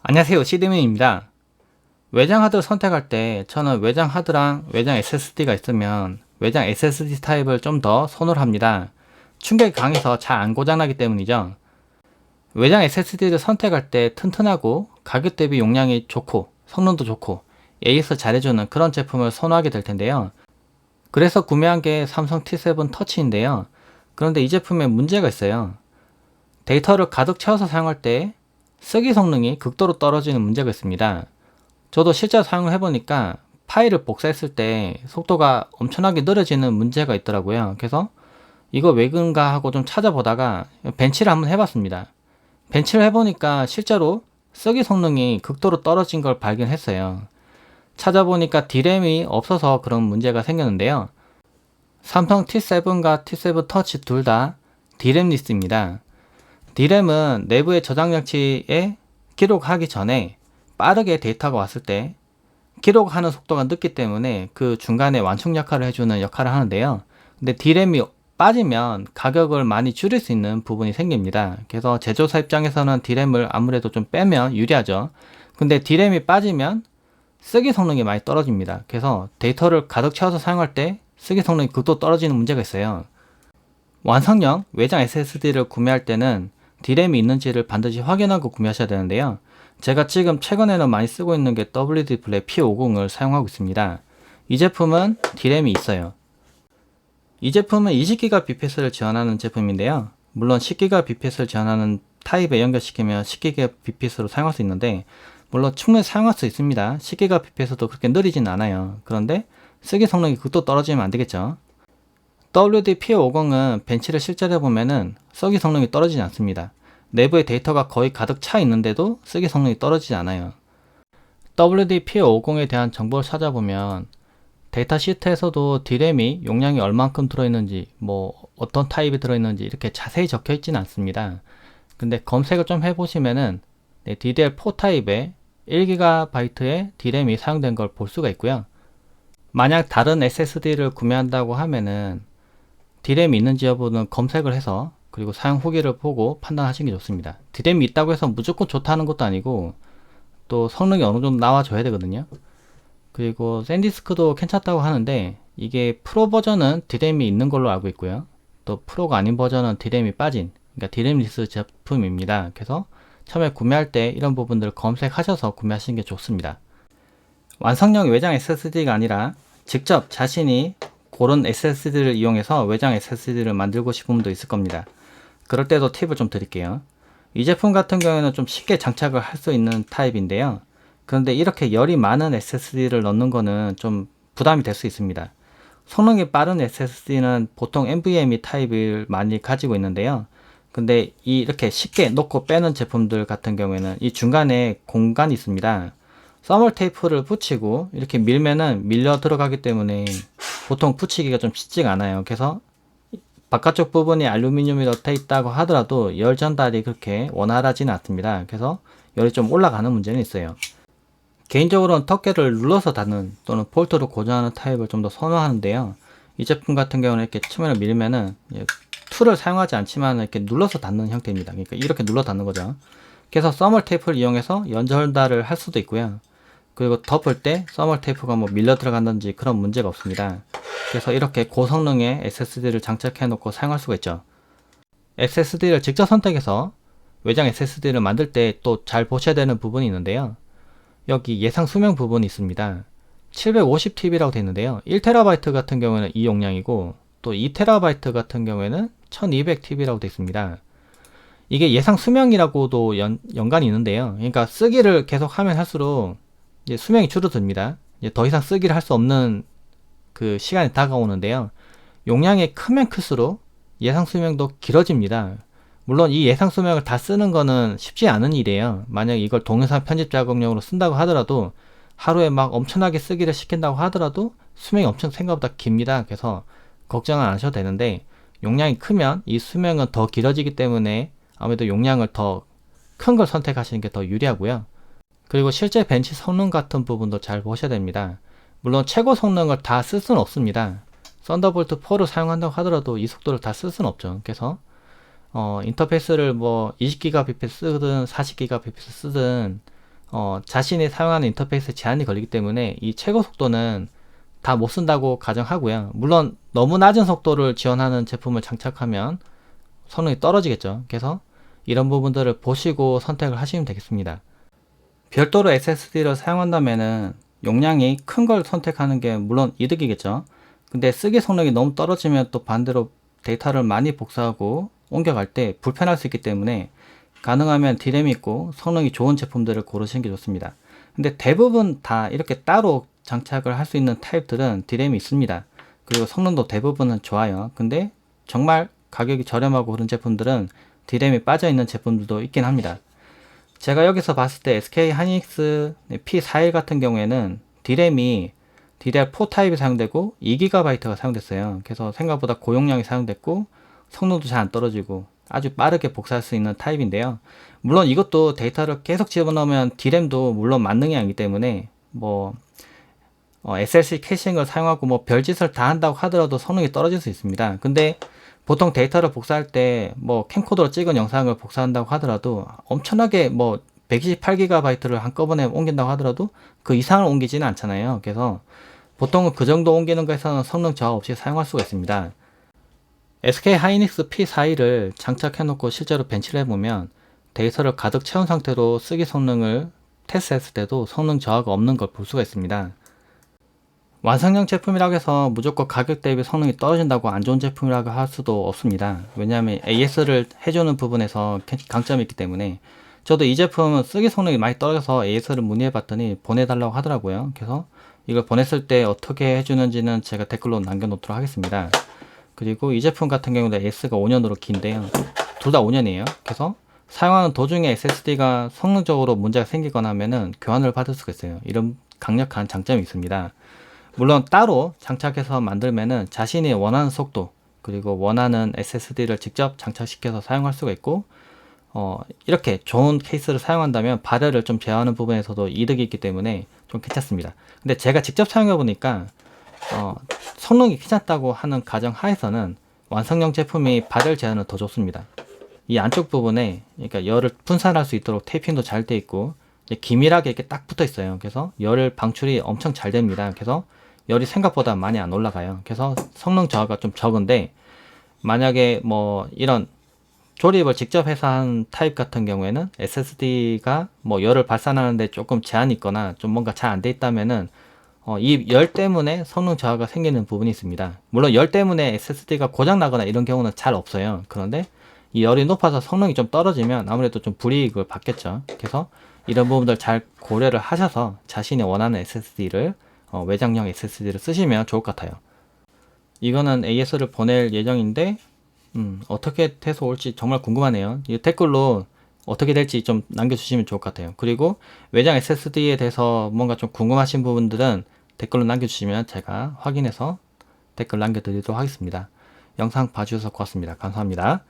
안녕하세요, 시드민입니다. 외장 하드 선택할 때 저는 외장 하드랑 외장 SSD가 있으면 외장 SSD 타입을 좀 더 선호를 합니다. 충격이 강해서 잘 안 고장나기 때문이죠. 외장 SSD를 선택할 때 튼튼하고 가격 대비 용량이 좋고 성능도 좋고 AS 잘해주는 그런 제품을 선호하게 될 텐데요. 그래서 구매한 게 삼성 T7 터치인데요. 그런데 이 제품에 문제가 있어요. 데이터를 가득 채워서 사용할 때 쓰기 성능이 극도로 떨어지는 문제가 있습니다. 저도 실제로 사용을 해보니까 파일을 복사했을 때 속도가 엄청나게 느려지는 문제가 있더라고요. 그래서 이거 왜 그런가 하고 좀 찾아보다가 벤치를 한번 해봤습니다. 벤치를 해보니까 실제로 쓰기 성능이 극도로 떨어진 걸 발견했어요. 찾아보니까 D램이 없어서 그런 문제가 생겼는데요. 삼성 T7과 T7 터치 둘 다 D램 리스트입니다. D램은 내부의 저장 장치에 기록하기 전에 빠르게 데이터가 왔을 때 기록하는 속도가 늦기 때문에 그 중간에 완충 역할을 해주는 역할을 하는데요. 근데 D램이 빠지면 가격을 많이 줄일 수 있는 부분이 생깁니다. 그래서 제조사 입장에서는 D램을 아무래도 좀 빼면 유리하죠. 근데 D램이 빠지면 쓰기 성능이 많이 떨어집니다. 그래서 데이터를 가득 채워서 사용할 때 쓰기 성능이 극도로 떨어지는 문제가 있어요. 완성형 외장 SSD를 구매할 때는 D램이 있는지를 반드시 확인하고 구매하셔야 되는데요. 제가 지금 최근에는 많이 쓰고 있는 게 WD 블랙 P50을 사용하고 있습니다. 이 제품은 D램이 있어요. 이 제품은 20GBps를 지원하는 제품인데요. 물론 10GBps를 지원하는 타입에 연결시키면 10GBps로 사용할 수 있는데 물론 충분히 사용할 수 있습니다. 10GBps도 그렇게 느리진 않아요. 그런데 쓰기 성능이 극도로 떨어지면 안 되겠죠. WD P50은 벤치를 실제로 해보면은 쓰기 성능이 떨어지지 않습니다. 내부에 데이터가 거의 가득 차 있는데도 쓰기 성능이 떨어지지 않아요. WD P50에 대한 정보를 찾아보면 데이터 시트에서도 D램이 용량이 얼만큼 들어있는지 뭐 어떤 타입이 들어있는지 이렇게 자세히 적혀 있지는 않습니다. 근데 검색을 좀 해보시면은 DDR4 타입의 1GB의 D램이 사용된 걸 볼 수가 있고요. 만약 다른 SSD를 구매한다고 하면은 D램이 있는지 여부는 검색을 해서 그리고 사용 후기를 보고 판단하시는 게 좋습니다. D램이 있다고 해서 무조건 좋다는 것도 아니고 또 성능이 어느 정도 나와줘야 되거든요. 그리고 샌디스크도 괜찮다고 하는데 이게 프로 버전은 D램이 있는 걸로 알고 있고요. 또 프로가 아닌 버전은 D램이 빠진 그러니까 D램리스 제품입니다. 그래서 처음에 구매할 때 이런 부분들을 검색하셔서 구매하시는 게 좋습니다. 완성형 외장 SSD가 아니라 직접 자신이 그런 SSD를 이용해서 외장 SSD를 만들고 싶은 분도 있을 겁니다. 그럴 때도 팁을 좀 드릴게요. 이 제품 같은 경우에는 좀 쉽게 장착을 할 수 있는 타입인데요. 그런데 이렇게 열이 많은 SSD를 넣는 거는 좀 부담이 될 수 있습니다. 성능이 빠른 SSD는 보통 NVMe 타입을 많이 가지고 있는데요. 근데 이렇게 쉽게 놓고 빼는 제품들 같은 경우에는 이 중간에 공간이 있습니다. 써멀 테이프를 붙이고 이렇게 밀면은 밀려 들어가기 때문에 보통 붙이기가 좀 쉽지가 않아요. 그래서 바깥쪽 부분이 알루미늄이 넣여 있다고 하더라도 열 전달이 그렇게 원활하지는 않습니다. 그래서 열이 좀 올라가는 문제는 있어요. 개인적으로는 덮개를 눌러서 닫는 또는 볼트로 고정하는 타입을 좀 더 선호하는데요. 이 제품 같은 경우는 이렇게 측면을 밀면은 툴을 사용하지 않지만 이렇게 눌러서 닫는 형태입니다. 그러니까 이렇게 눌러 닫는 거죠. 그래서 써멀 테이프를 이용해서 연 전달을 할 수도 있고요. 그리고 덮을 때 써멀 테이프가 뭐 밀려 들어간다든지 그런 문제가 없습니다. 그래서 이렇게 고성능의 SSD를 장착해 놓고 사용할 수가 있죠. SSD를 직접 선택해서 외장 SSD를 만들 때 또 잘 보셔야 되는 부분이 있는데요. 여기 예상 수명 부분이 있습니다. 750TB라고 되어 있는데요. 1TB 같은 경우에는 이 용량이고 또 2TB 같은 경우에는 1200TB라고 되어 있습니다. 이게 예상 수명이라고도 연관이 있는데요. 그러니까 쓰기를 계속 하면 할수록 이제 수명이 줄어듭니다. 이제 더 이상 쓰기를 할 수 없는 그 시간이 다가오는데요. 용량이 크면 클수록 예상 수명도 길어집니다. 물론 이 예상 수명을 다 쓰는 거는 쉽지 않은 일이에요. 만약 이걸 동영상 편집 작업용으로 쓴다고 하더라도 하루에 막 엄청나게 쓰기를 시킨다고 하더라도 수명이 엄청 생각보다 깁니다. 그래서 걱정은 안 하셔도 되는데 용량이 크면 이 수명은 더 길어지기 때문에 아무래도 용량을 더 큰 걸 선택하시는 게 더 유리하고요. 그리고 실제 벤치 성능 같은 부분도 잘 보셔야 됩니다. 물론 최고 성능을 다 쓸 수는 없습니다. 썬더볼트 4를 사용한다고 하더라도 이 속도를 다 쓸 수는 없죠. 그래서 인터페이스를 뭐 20GBps 쓰든 40GBps 쓰든 자신이 사용하는 인터페이스에 제한이 걸리기 때문에 이 최고 속도는 다 못 쓴다고 가정하고요. 물론 너무 낮은 속도를 지원하는 제품을 장착하면 성능이 떨어지겠죠. 그래서 이런 부분들을 보시고 선택을 하시면 되겠습니다. 별도로 SSD를 사용한다면은 용량이 큰 걸 선택하는 게 물론 이득이겠죠. 근데 쓰기 성능이 너무 떨어지면 또 반대로 데이터를 많이 복사하고 옮겨갈 때 불편할 수 있기 때문에 가능하면 D램이 있고 성능이 좋은 제품들을 고르시는 게 좋습니다. 근데 대부분 다 이렇게 따로 장착을 할 수 있는 타입들은 D램이 있습니다. 그리고 성능도 대부분은 좋아요. 근데 정말 가격이 저렴하고 그런 제품들은 D램이 빠져 있는 제품들도 있긴 합니다. 제가 여기서 봤을 때 SK 하이닉스 P41 같은 경우에는 D램이 DDR4 타입이 사용되고 2GB가 사용됐어요. 그래서 생각보다 고용량이 사용됐고 성능도 잘 안 떨어지고 아주 빠르게 복사할 수 있는 타입인데요. 물론 이것도 데이터를 계속 집어넣으면 D램도 물론 만능이 아니기 때문에 뭐 SLC 캐싱을 사용하고 뭐 별짓을 다 한다고 하더라도 성능이 떨어질 수 있습니다. 근데 보통 데이터를 복사할 때 뭐 캠코더로 찍은 영상을 복사한다고 하더라도 엄청나게 뭐 128GB를 한꺼번에 옮긴다고 하더라도 그 이상을 옮기지는 않잖아요. 그래서 보통은 그 정도 옮기는 거에서는 성능 저하 없이 사용할 수가 있습니다. SK 하이닉스 P41을 장착해 놓고 실제로 벤치를 해보면 데이터를 가득 채운 상태로 쓰기 성능을 테스트했을 때도 성능 저하가 없는 걸 볼 수가 있습니다. 완성형 제품이라고 해서 무조건 가격 대비 성능이 떨어진다고 안 좋은 제품이라고 할 수도 없습니다. 왜냐하면 AS를 해주는 부분에서 강점이 있기 때문에 저도 이 제품은 쓰기 성능이 많이 떨어져서 AS를 문의해 봤더니 보내달라고 하더라고요. 그래서 이걸 보냈을 때 어떻게 해주는지는 제가 댓글로 남겨놓도록 하겠습니다. 그리고 이 제품 같은 경우도 AS가 5년으로 긴데요. 둘 다 5년이에요. 그래서 사용하는 도중에 SSD가 성능적으로 문제가 생기거나 하면은 교환을 받을 수가 있어요. 이런 강력한 장점이 있습니다. 물론 따로 장착해서 만들면은 자신이 원하는 속도 그리고 원하는 SSD를 직접 장착시켜서 사용할 수가 있고 이렇게 좋은 케이스를 사용한다면 발열을 좀 제어하는 부분에서도 이득이 있기 때문에 좀 괜찮습니다. 근데 제가 직접 사용해 보니까 성능이 괜찮다고 하는 가정 하에서는 완성형 제품이 발열 제어는 더 좋습니다. 이 안쪽 부분에 그러니까 열을 분산할 수 있도록 테이핑도 잘 돼 있고 기밀하게 이렇게 딱 붙어 있어요. 그래서 열 방출이 엄청 잘 됩니다. 그래서 열이 생각보다 많이 안 올라가요. 그래서 성능 저하가 좀 적은데 만약에 뭐 이런 조립을 직접 해서 한 타입 같은 경우에는 SSD가 뭐 열을 발산하는데 조금 제한이 있거나 좀 뭔가 잘 안 돼 있다면은 이 열 때문에 성능 저하가 생기는 부분이 있습니다. 물론 열 때문에 SSD가 고장 나거나 이런 경우는 잘 없어요. 그런데 이 열이 높아서 성능이 좀 떨어지면 아무래도 좀 불이익을 받겠죠. 그래서 이런 부분들 잘 고려를 하셔서 자신이 원하는 SSD를 외장형 SSD를 쓰시면 좋을 것 같아요. 이거는 AS를 보낼 예정인데 어떻게 해서 올지 정말 궁금하네요. 이 댓글로 어떻게 될지 좀 남겨주시면 좋을 것 같아요. 그리고 외장 SSD에 대해서 뭔가 좀 궁금하신 부분들은 댓글로 남겨주시면 제가 확인해서 댓글 남겨드리도록 하겠습니다. 영상 봐주셔서 고맙습니다. 감사합니다.